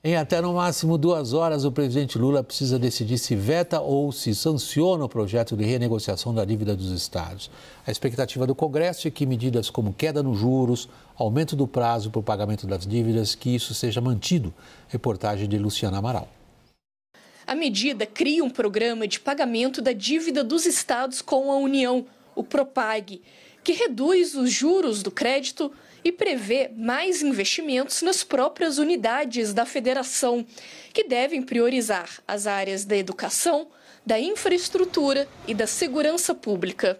Em até no máximo 2 horas, o presidente Lula precisa decidir se veta ou se sanciona o projeto de renegociação da dívida dos estados. A expectativa do Congresso é que medidas como queda nos juros, aumento do prazo para o pagamento das dívidas, que isso seja mantido. Reportagem de Luciana Amaral. A medida cria um programa de pagamento da dívida dos estados com a União, o Propag, que reduz os juros do crédito e prevê mais investimentos nas próprias unidades da federação, que devem priorizar as áreas da educação, da infraestrutura e da segurança pública.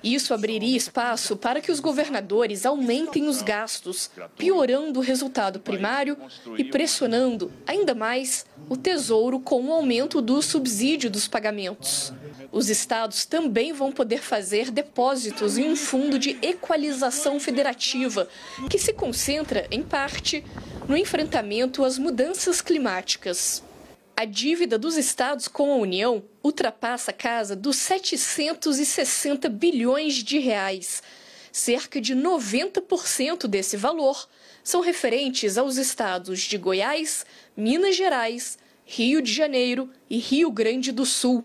Isso abriria espaço para que os governadores aumentem os gastos, piorando o resultado primário e pressionando ainda mais o Tesouro com o aumento do subsídio dos pagamentos. Os estados também vão poder fazer depósitos em um fundo de equalização federativa, que se concentra, em parte, no enfrentamento às mudanças climáticas. A dívida dos estados com a União ultrapassa a casa dos 760 bilhões de reais. Cerca de 90% desse valor são referentes aos estados de Goiás, Minas Gerais, Rio de Janeiro e Rio Grande do Sul.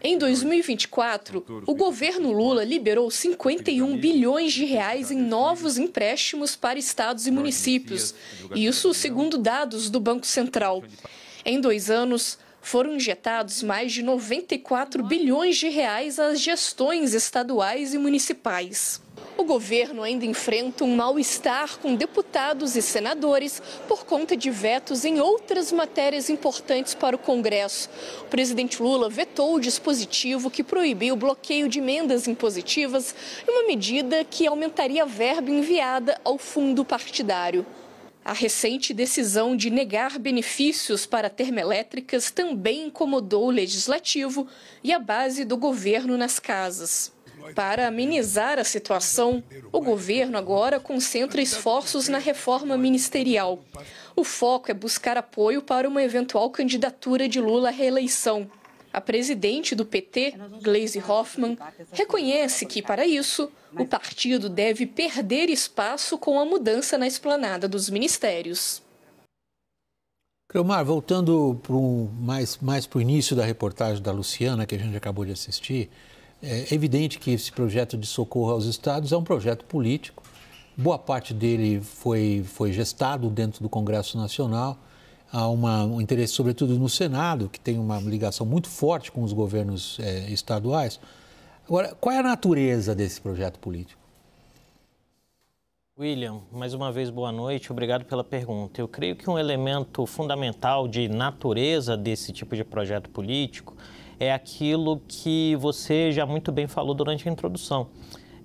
Em 2024, o governo Lula liberou 51 bilhões de reais em novos empréstimos para estados e municípios, isso segundo dados do Banco Central. Em 2 anos, foram injetados mais de 94 bilhões de reais às gestões estaduais e municipais. O governo ainda enfrenta um mal-estar com deputados e senadores por conta de vetos em outras matérias importantes para o Congresso. O presidente Lula vetou o dispositivo que proibiu o bloqueio de emendas impositivas, uma medida que aumentaria a verba enviada ao fundo partidário. A recente decisão de negar benefícios para termoelétricas também incomodou o legislativo e a base do governo nas casas. Para amenizar a situação, o governo agora concentra esforços na reforma ministerial. O foco é buscar apoio para uma eventual candidatura de Lula à reeleição. A presidente do PT, Gleisi Hoffmann, reconhece que, para isso, o partido deve perder espaço com a mudança na esplanada dos ministérios. Cleomar, voltando mais para o início da reportagem da Luciana, que a gente acabou de assistir, é evidente que esse projeto de socorro aos estados é um projeto político. Boa parte dele foi gestado dentro do Congresso Nacional. Há um interesse, sobretudo, no Senado, que tem uma ligação muito forte com os governos estaduais. Agora, qual é a natureza desse projeto político? William, mais uma vez, boa noite. Obrigado pela pergunta. Eu creio que um elemento fundamental de natureza desse tipo de projeto político é aquilo que você já muito bem falou durante a introdução.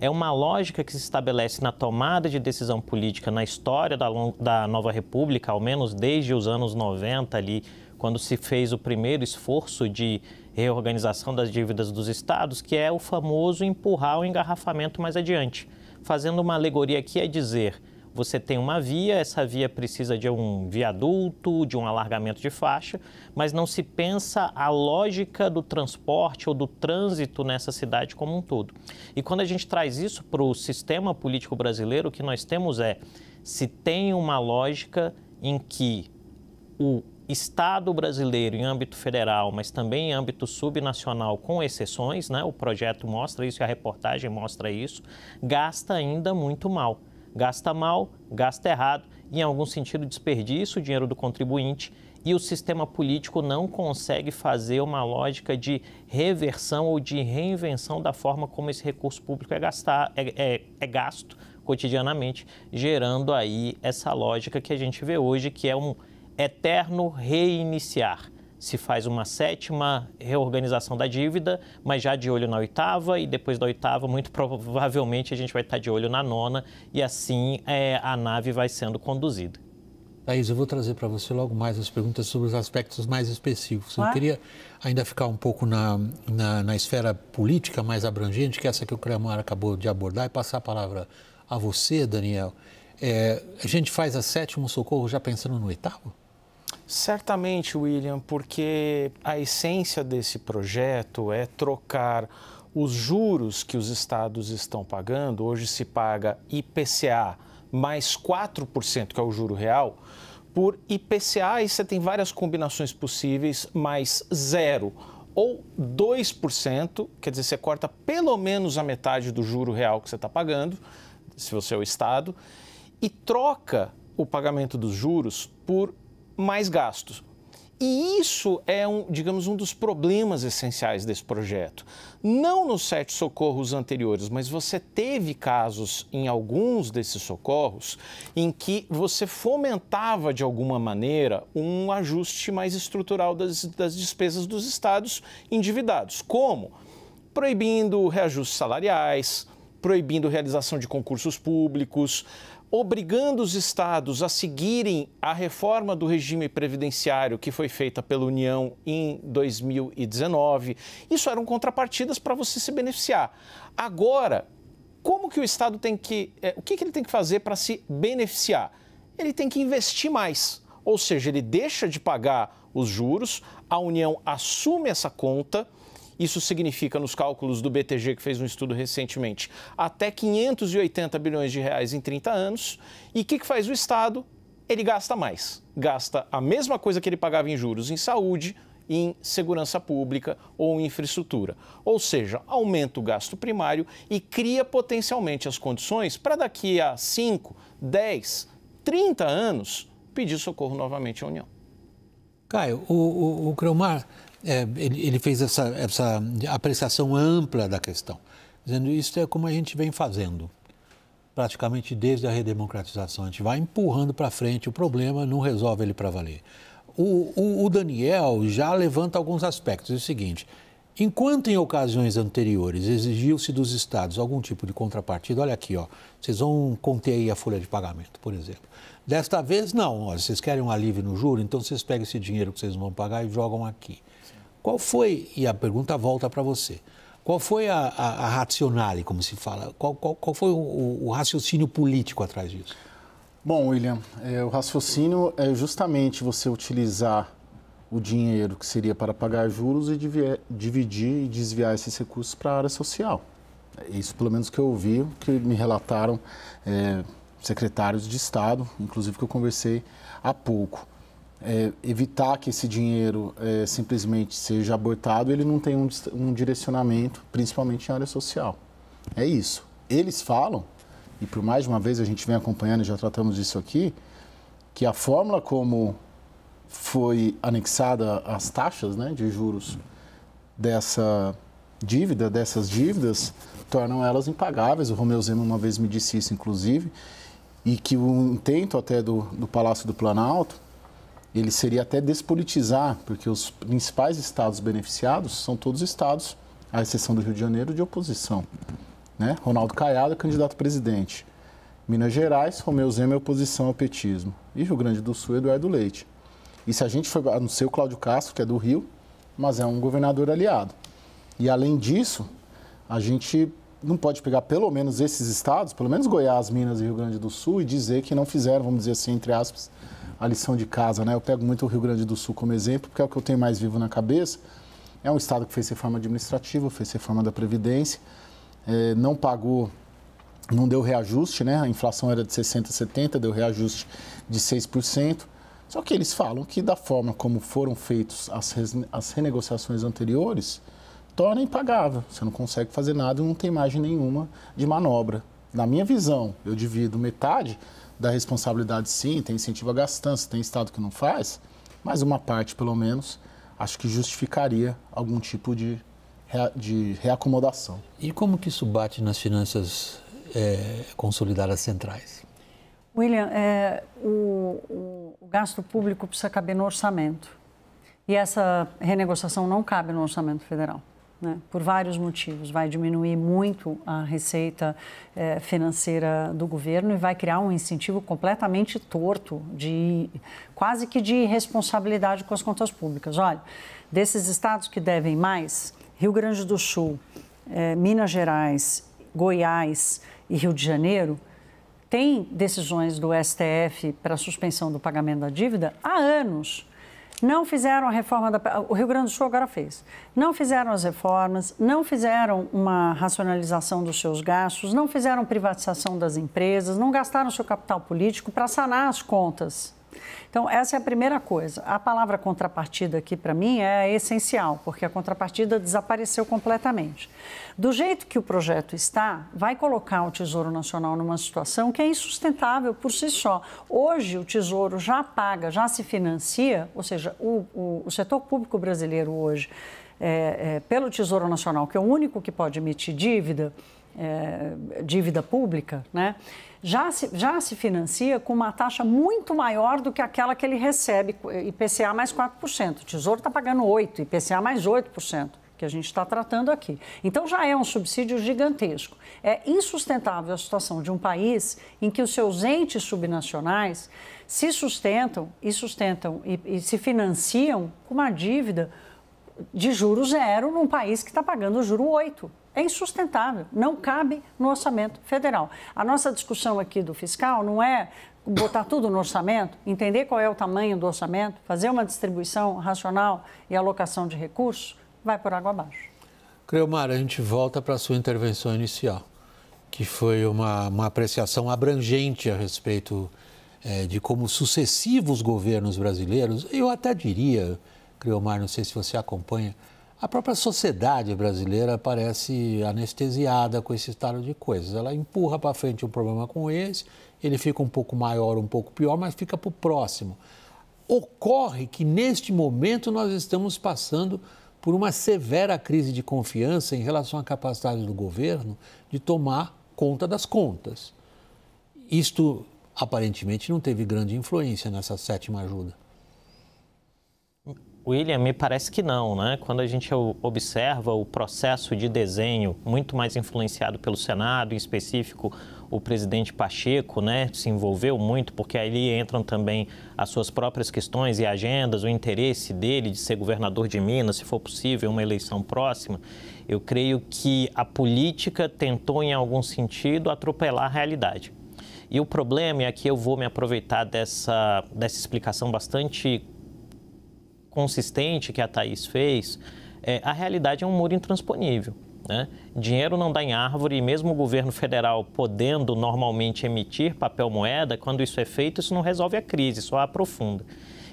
É uma lógica que se estabelece na tomada de decisão política na história da Nova República, ao menos desde os anos 90 ali, quando se fez o primeiro esforço de reorganização das dívidas dos estados, que é o famoso empurrar o engarrafamento mais adiante. Fazendo uma alegoria aqui é dizer, você tem uma via, essa via precisa de um viaduto, de um alargamento de faixa, mas não se pensa a lógica do transporte ou do trânsito nessa cidade como um todo. E quando a gente traz isso para o sistema político brasileiro, o que nós temos se tem uma lógica em que o Estado brasileiro em âmbito federal, mas também em âmbito subnacional, com exceções, né? O projeto mostra isso e a reportagem mostra isso, gasta ainda muito mal. Gasta mal, gasta errado, em algum sentido desperdiça o dinheiro do contribuinte e o sistema político não consegue fazer uma lógica de reversão ou de reinvenção da forma como esse recurso público é gasto cotidianamente, gerando aí essa lógica que a gente vê hoje, que é um eterno reiniciar. Se faz uma 7ª reorganização da dívida, mas já de olho na 8ª e depois da 8ª, muito provavelmente a gente vai estar de olho na 9ª e assim a nave vai sendo conduzida. Thaís, eu vou trazer para você logo mais as perguntas sobre os aspectos mais específicos. Eu queria ainda ficar um pouco na esfera política mais abrangente, que é essa que o Cleomar acabou de abordar, e passar a palavra a você, Daniel. A gente faz a 7º socorro já pensando no 8º? Certamente, William, porque a essência desse projeto é trocar os juros que os estados estão pagando. Hoje se paga IPCA mais 4%, que é o juro real, por IPCA, e você tem várias combinações possíveis, mais 0 ou 2%, quer dizer, você corta pelo menos a metade do juro real que você está pagando, se você é o Estado, e troca o pagamento dos juros por mais gastos. E isso é, digamos, um dos problemas essenciais desse projeto. Não nos 7 socorros anteriores, mas você teve casos em alguns desses socorros em que você fomentava, de alguma maneira, um ajuste mais estrutural das despesas dos estados endividados. Como? Proibindo reajustes salariais, proibindo realização de concursos públicos, obrigando os estados a seguirem a reforma do regime previdenciário que foi feita pela União em 2019. Isso eram contrapartidas para você se beneficiar. Agora, como que o estado tem que... o que ele tem que fazer para se beneficiar? Ele tem que investir mais, ou seja, ele deixa de pagar os juros, a União assume essa conta. Isso significa, nos cálculos do BTG, que fez um estudo recentemente, até 580 bilhões de reais em 30 anos. E o que faz o Estado? Ele gasta mais. Gasta a mesma coisa que ele pagava em juros em saúde, em segurança pública ou em infraestrutura. Ou seja, aumenta o gasto primário e cria potencialmente as condições para daqui a 5, 10, 30 anos pedir socorro novamente à União. Caio, o Cromar... ele fez essa apreciação ampla da questão, dizendo isso é como a gente vem fazendo, praticamente desde a redemocratização. A gente vai empurrando para frente o problema, não resolve ele para valer. O Daniel já levanta alguns aspectos. É o seguinte, enquanto em ocasiões anteriores exigiu-se dos estados algum tipo de contrapartida, olha aqui, ó, vocês vão conter aí a folha de pagamento, por exemplo. Desta vez, não, ó, vocês querem um alívio no juro, então vocês pegam esse dinheiro que vocês vão pagar e jogam aqui. Qual foi, e a pergunta volta para você, qual foi a racionale, como se fala, qual foi o raciocínio político atrás disso? Bom, William, o raciocínio é justamente você utilizar o dinheiro que seria para pagar juros e dividir e desviar esses recursos para a área social. Isso, pelo menos, que eu ouvi, que me relataram secretários de Estado, inclusive que eu conversei há pouco. Evitar que esse dinheiro simplesmente seja abortado, ele não tem um direcionamento, principalmente em área social. É isso. Eles falam, e por mais de uma vez a gente vem acompanhando, já tratamos disso aqui, que a fórmula como foi anexada as taxas, né, de juros dessas dívidas, tornam elas impagáveis. O Romeu Zema uma vez me disse isso, inclusive, e que o intento até do Palácio do Planalto, ele seria até despolitizar, porque os principais estados beneficiados são todos estados, à exceção do Rio de Janeiro, de oposição. Né? Ronaldo Caiado é candidato a presidente. Minas Gerais, Romeu Zema é oposição ao petismo. E Rio Grande do Sul, Eduardo Leite. E se a gente for, a não ser o Cláudio Castro, que é do Rio, mas é um governador aliado. E além disso, a gente não pode pegar pelo menos esses estados, pelo menos Goiás, Minas e Rio Grande do Sul, e dizer que não fizeram, vamos dizer assim, entre aspas, a lição de casa, né? Eu pego muito o Rio Grande do Sul como exemplo, porque é o que eu tenho mais vivo na cabeça. É um estado que fez reforma administrativa, fez reforma da Previdência, não pagou, não deu reajuste, né? A inflação era de 60%, 70%, deu reajuste de 6%. Só que eles falam que da forma como foram feitas as renegociações anteriores, torna impagável. Você não consegue fazer nada e não tem margem nenhuma de manobra. Na minha visão, eu divido metade da responsabilidade, sim, tem incentivo à gastança, tem estado que não faz, mas uma parte, pelo menos, acho que justificaria algum tipo de reacomodação. E como que isso bate nas finanças consolidadas centrais? William, o gasto público precisa caber no orçamento. E essa renegociação não cabe no orçamento federal, né? Por vários motivos. Vai diminuir muito a receita financeira do governo e vai criar um incentivo completamente torto, quase que de irresponsabilidade com as contas públicas. Olha, desses estados que devem mais, Rio Grande do Sul, Minas Gerais, Goiás e Rio de Janeiro, tem decisões do STF para suspensão do pagamento da dívida há anos. Não fizeram a reforma o Rio Grande do Sul agora fez. Não fizeram as reformas, não fizeram uma racionalização dos seus gastos, não fizeram privatização das empresas, não gastaram seu capital político para sanar as contas Então, essa é a primeira coisa. A palavra contrapartida aqui, para mim, é essencial, porque a contrapartida desapareceu completamente. Do jeito que o projeto está, vai colocar o Tesouro Nacional numa situação que é insustentável por si só. Hoje, o Tesouro já paga, já se financia, ou seja, o setor público brasileiro hoje, pelo Tesouro Nacional, que é o único que pode emitir dívida pública, né? Já se financia com uma taxa muito maior do que aquela que ele recebe, IPCA mais 4%. O Tesouro está pagando 8%, IPCA mais 8%, que a gente está tratando aqui. Então, já é um subsídio gigantesco. É insustentável a situação de um país em que os seus entes subnacionais se sustentam e se financiam com uma dívida de juro zero num país que está pagando juro 8%. É insustentável, não cabe no orçamento federal. A nossa discussão aqui do fiscal não é botar tudo no orçamento, entender qual é o tamanho do orçamento, fazer uma distribuição racional e alocação de recursos, vai por água abaixo. Creomar, a gente volta para a sua intervenção inicial, que foi uma apreciação abrangente a respeito de como sucessivos governos brasileiros, eu até diria, Creomar, não sei se você acompanha, a própria sociedade brasileira parece anestesiada com esse estado de coisas. Ela empurra para frente um problema com esse, ele fica um pouco maior, um pouco pior, mas fica para o próximo. Ocorre que, neste momento, nós estamos passando por uma severa crise de confiança em relação à capacidade do governo de tomar conta das contas. Isto, aparentemente, não teve grande influência nessa 7ª ajuda. William, me parece que não, né? Quando a gente observa o processo de desenho muito mais influenciado pelo Senado, em específico o presidente Pacheco, né, se envolveu muito, porque ali entram também as suas próprias questões e agendas, o interesse dele de ser governador de Minas, se for possível, uma eleição próxima. Eu creio que a política tentou, em algum sentido, atropelar a realidade. E o problema, e aqui eu vou me aproveitar dessa explicação bastante consistente que a Thaís fez, a realidade é um muro intransponível, né? Dinheiro não dá em árvore e mesmo o governo federal podendo normalmente emitir papel moeda, quando isso é feito, isso não resolve a crise, só a aprofunda.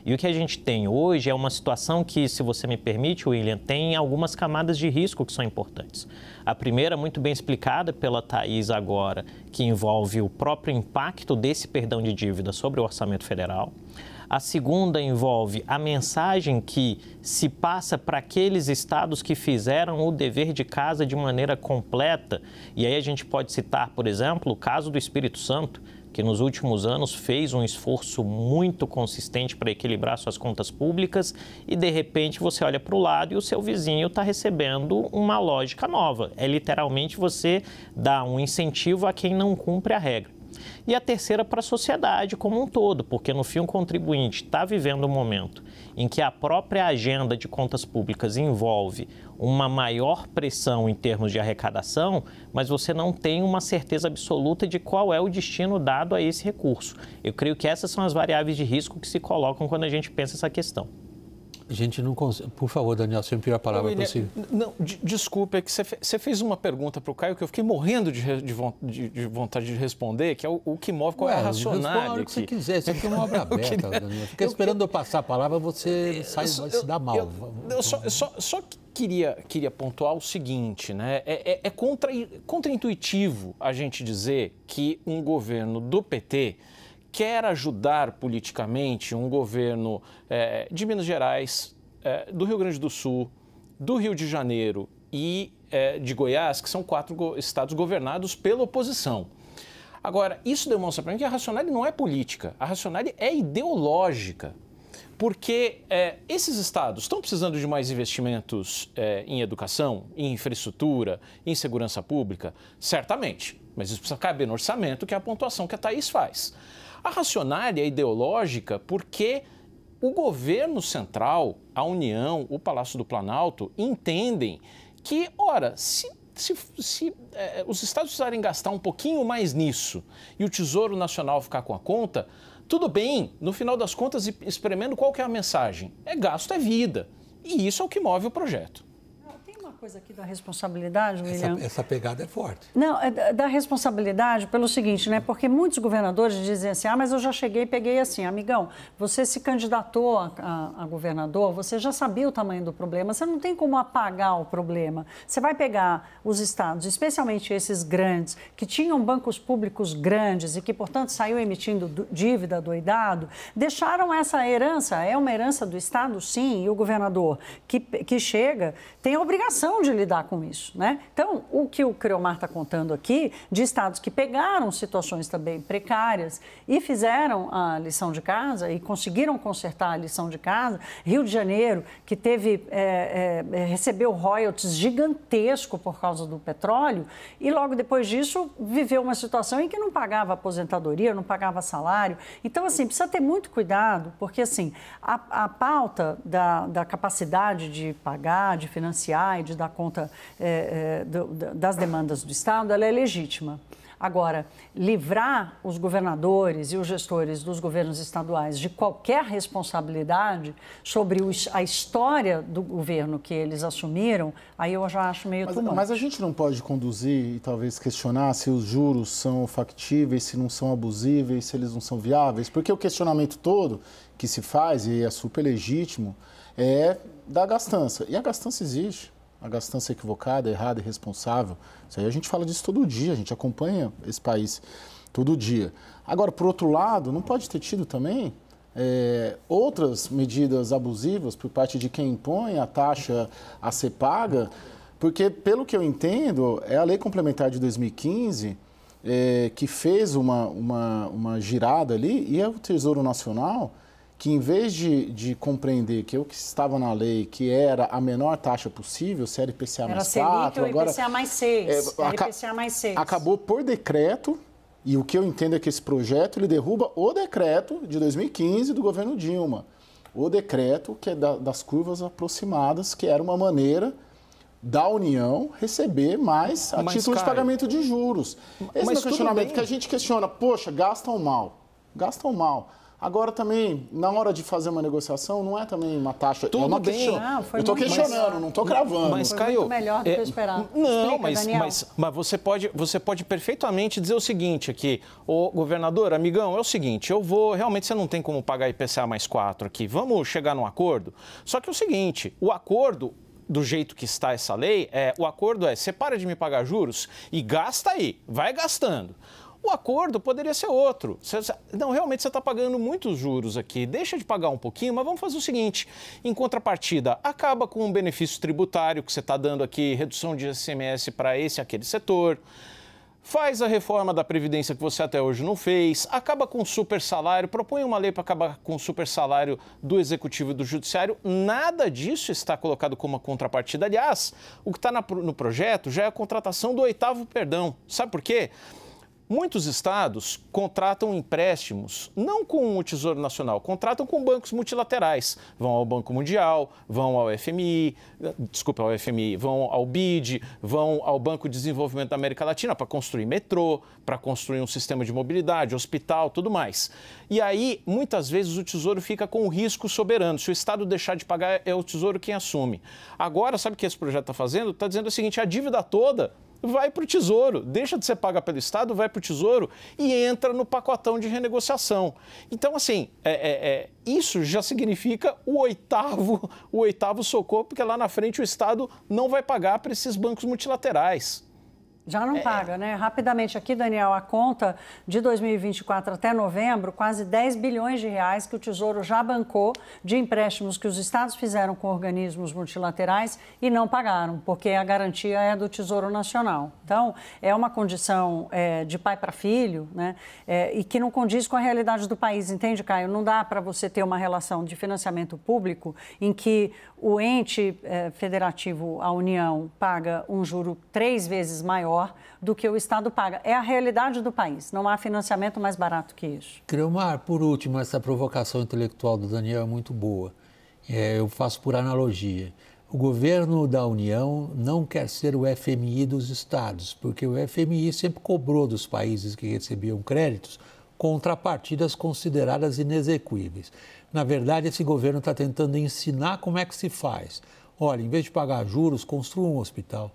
E o que a gente tem hoje é uma situação que, se você me permite, William, tem algumas camadas de risco que são importantes. A primeira, muito bem explicada pela Thaís agora, que envolve o próprio impacto desse perdão de dívida sobre o orçamento federal. A segunda envolve a mensagem que se passa para aqueles estados que fizeram o dever de casa de maneira completa. E aí a gente pode citar, por exemplo, o caso do Espírito Santo, que nos últimos anos fez um esforço muito consistente para equilibrar suas contas públicas e, de repente, você olha para o lado e o seu vizinho está recebendo uma lógica nova. É literalmente você dar um incentivo a quem não cumpre a regra. E a terceira para a sociedade como um todo, porque no fim o contribuinte está vivendo um momento em que a própria agenda de contas públicas envolve uma maior pressão em termos de arrecadação, mas você não tem uma certeza absoluta de qual é o destino dado a esse recurso. Eu creio que essas são as variáveis de risco que se colocam quando a gente pensa essa questão. A gente não consegue... Por favor, Daniel, você me pediu a palavra para você. Não, desculpa, é que você fez uma pergunta para o Caio que eu fiquei morrendo de vontade de responder, que é o que move, qual é a racionalidade. O que você quiser, isso aqui é uma obra aberta, Daniel. Fica esperando eu passar a palavra, você vai se dar mal. Eu só queria pontuar o seguinte, né? É contra-intuitivo a gente dizer que um governo do PT quer ajudar politicamente um governo de Minas Gerais, do Rio Grande do Sul, do Rio de Janeiro e de Goiás, que são 4 estados governados pela oposição. Agora, isso demonstra para mim que a racionalidade não é política, a racionalidade é ideológica, porque esses estados estão precisando de mais investimentos em educação, em infraestrutura, em segurança pública? Certamente, mas isso precisa caber no orçamento, que é a pontuação que a Thaís faz. A racionalidade é ideológica porque o governo central, a União, o Palácio do Planalto entendem que, ora, se os estados precisarem gastar um pouquinho mais nisso e o Tesouro Nacional ficar com a conta, tudo bem, no final das contas, espremendo qual que é a mensagem? Gasto é vida. E isso é o que move o projeto. Tem uma coisa aqui da responsabilidade, William. Essa pegada é forte. Não, da responsabilidade pelo seguinte, né? Porque muitos governadores dizem assim, mas eu já cheguei e peguei assim, amigão, você se candidatou a governador, você já sabia o tamanho do problema, você não tem como apagar o problema. Você vai pegar os estados, especialmente esses grandes, que tinham bancos públicos grandes e que, portanto, saiu emitindo dívida doidado, deixaram essa herança, é uma herança do estado, sim, e o governador que chega tem a obrigação de lidar com isso, né? Então, o que o Creomar está contando aqui, de estados que pegaram situações também precárias e fizeram a lição de casa e conseguiram consertar a lição de casa, Rio de Janeiro, que recebeu royalties gigantesco por causa do petróleo e logo depois disso viveu uma situação em que não pagava aposentadoria, não pagava salário. Então, assim, precisa ter muito cuidado, porque, assim, a pauta da capacidade de pagar, de financiar e de dar conta das demandas do Estado, ela é legítima. Agora, livrar os governadores e os gestores dos governos estaduais de qualquer responsabilidade sobre a história do governo que eles assumiram, aí eu já acho meio too much. Mas a gente não pode conduzir e talvez questionar se os juros são factíveis, se não são abusíveis, se eles não são viáveis, porque o questionamento todo que se faz, e é super legítimo, é da gastança. E a gastança existe. A gastança equivocada, errada, irresponsável. Isso aí a gente fala disso todo dia, a gente acompanha esse país todo dia. Agora, por outro lado, não pode ter tido também outras medidas abusivas por parte de quem impõe a taxa a ser paga, porque, pelo que eu entendo, é a Lei Complementar de 2015 que fez uma girada ali, e é o Tesouro Nacional que, em vez de compreender que o que estava na lei, que era a menor taxa possível, se era IPCA mais 4, agora... IPCA mais 6, IPCA mais 6. Acabou por decreto, e o que eu entendo é que esse projeto, ele derruba o decreto de 2015 do governo Dilma. O decreto que é das curvas aproximadas, que era uma maneira da União receber mais a título de pagamento de juros. Esse é o questionamento que a gente questiona, poxa, gastam mal. Agora também, na hora de fazer uma negociação, não é também uma taxa... Tudo uma bem. Eu estou questionando, não estou cravando. Mas, Caio... Muito melhor do que eu esperava. Não, mas você pode perfeitamente dizer o seguinte aqui, ô governador, amigão, é o seguinte, realmente você não tem como pagar IPCA mais 4 aqui, vamos chegar num acordo? Só que é o seguinte, o acordo... Do jeito que está essa lei, o acordo você para de me pagar juros e gasta aí, vai gastando. O acordo poderia ser outro. Não, realmente você está pagando muitos juros aqui, deixa de pagar um pouquinho, mas vamos fazer o seguinte, em contrapartida, acaba com um benefício tributário que você está dando aqui, redução de ICMS para esse e aquele setor, faz a reforma da Previdência que você até hoje não fez, acaba com o super salário, propõe uma lei para acabar com o super salário do Executivo e do Judiciário. Nada disso está colocado como uma contrapartida. Aliás, o que está no projeto já é a contratação do 8º perdão. Sabe por quê? Muitos estados contratam empréstimos, não com o Tesouro Nacional, contratam com bancos multilaterais. Vão ao Banco Mundial, vão ao FMI, vão ao BID, vão ao Banco de Desenvolvimento da América Latina para construir metrô, para construir um sistema de mobilidade, hospital, tudo mais. E aí, muitas vezes, o Tesouro fica com o risco soberano. Se o Estado deixar de pagar, é o Tesouro quem assume. Agora, sabe o que esse projeto está fazendo? Está dizendo o seguinte, a dívida toda vai para o Tesouro, deixa de ser paga pelo Estado, vai para o Tesouro e entra no pacotão de renegociação. Então, assim, isso já significa o oitavo socorro, porque lá na frente o Estado não vai pagar para esses bancos multilaterais. Já não paga, né? Rapidamente aqui, Daniel, a conta de 2024 até novembro, quase 10 bilhões de reais que o Tesouro já bancou de empréstimos que os estados fizeram com organismos multilaterais e não pagaram, porque a garantia é do Tesouro Nacional. Então, é uma condição de pai para filho, né? E que não condiz com a realidade do país, entende, Caio? Não dá para você ter uma relação de financiamento público em que o ente federativo, a União, paga um juro 3 vezes maior do que o Estado paga. É a realidade do país. Não há financiamento mais barato que isso. Creomar, por último, essa provocação intelectual do Daniel é muito boa. Eu faço por analogia. O governo da União não quer ser o FMI dos estados, porque o FMI sempre cobrou dos países que recebiam créditos contrapartidas consideradas inexequíveis. Na verdade, esse governo está tentando ensinar como é que se faz. olha, em vez de pagar juros, construa um hospital.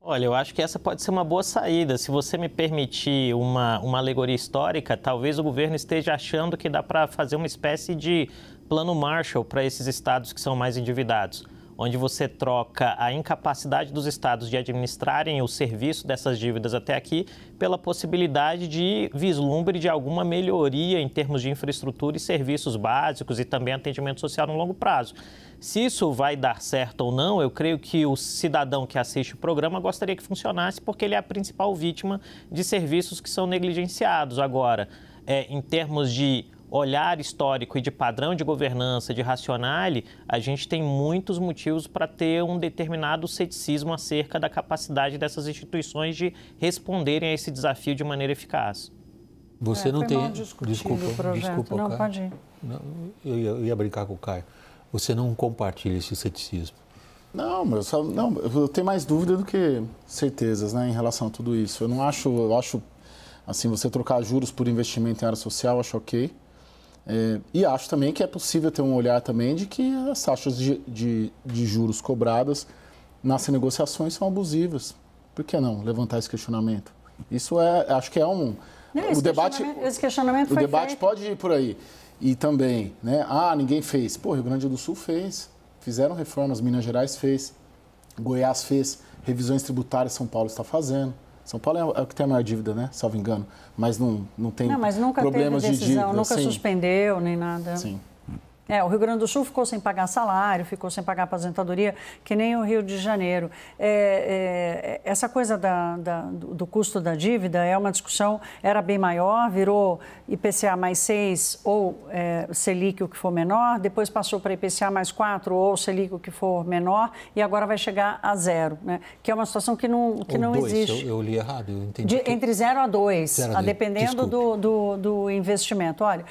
Olha, eu acho que essa pode ser uma boa saída. Se você me permitir uma alegoria histórica, talvez o governo esteja achando que dá para fazer uma espécie de plano Marshall para esses estados que são mais endividados, onde você troca a incapacidade dos estados de administrarem o serviço dessas dívidas até aqui pela possibilidade de vislumbre de alguma melhoria em termos de infraestrutura e serviços básicos e também atendimento social no longo prazo. Se isso vai dar certo ou não, eu creio que o cidadão que assiste o programa gostaria que funcionasse, porque ele é a principal vítima de serviços que são negligenciados. Agora, em termos de olhar histórico e de padrão de governança, de racionale, a gente tem muitos motivos para ter um determinado ceticismo acerca da capacidade dessas instituições de responderem a esse desafio de maneira eficaz. Você não tem... Desculpa, não, Caio. pode ir. Não, eu ia brincar com o Caio. Você não compartilha esse ceticismo? Não, eu tenho mais dúvida do que certezas, né, em relação a tudo isso. Eu acho, assim, você trocar juros por investimento em área social, eu acho ok. E acho também que é possível ter um olhar também de que as taxas de juros cobradas nas negociações são abusivas. Por que não levantar esse questionamento? Isso acho que é um... Esse questionamento foi feito. O debate feito. pode ir por aí. E também, né? Ninguém fez. Pô, Rio Grande do Sul fez. Fizeram reformas, Minas Gerais fez. Goiás fez. Revisões tributárias, São Paulo está fazendo. São Paulo é o que tem a maior dívida, né? Salvo engano. Mas não tem problemas teve decisão, de dívida. Nunca suspendeu, nem nada. Sim. O Rio Grande do Sul ficou sem pagar salário, ficou sem pagar aposentadoria, que nem o Rio de Janeiro. Essa coisa do custo da dívida é uma discussão, era bem maior, virou IPCA mais 6 ou Selic o que for menor, depois passou para IPCA mais 4 ou Selic o que for menor e agora vai chegar a 0, né? Que é uma situação que não existe. Eu li errado, eu entendi. Entre 0 a 2, dependendo do investimento. Olha,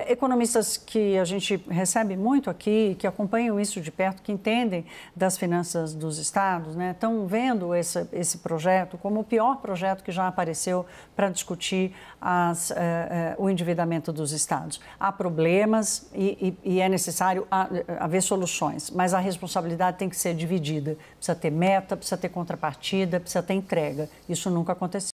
economistas que a gente recebe muito aqui, que acompanham isso de perto, que entendem das finanças dos estados, né, estão vendo esse projeto como o pior projeto que já apareceu para discutir o endividamento dos estados. Há problemas e é necessário haver soluções, mas a responsabilidade tem que ser dividida. Precisa ter meta, precisa ter contrapartida, precisa ter entrega. Isso nunca aconteceu.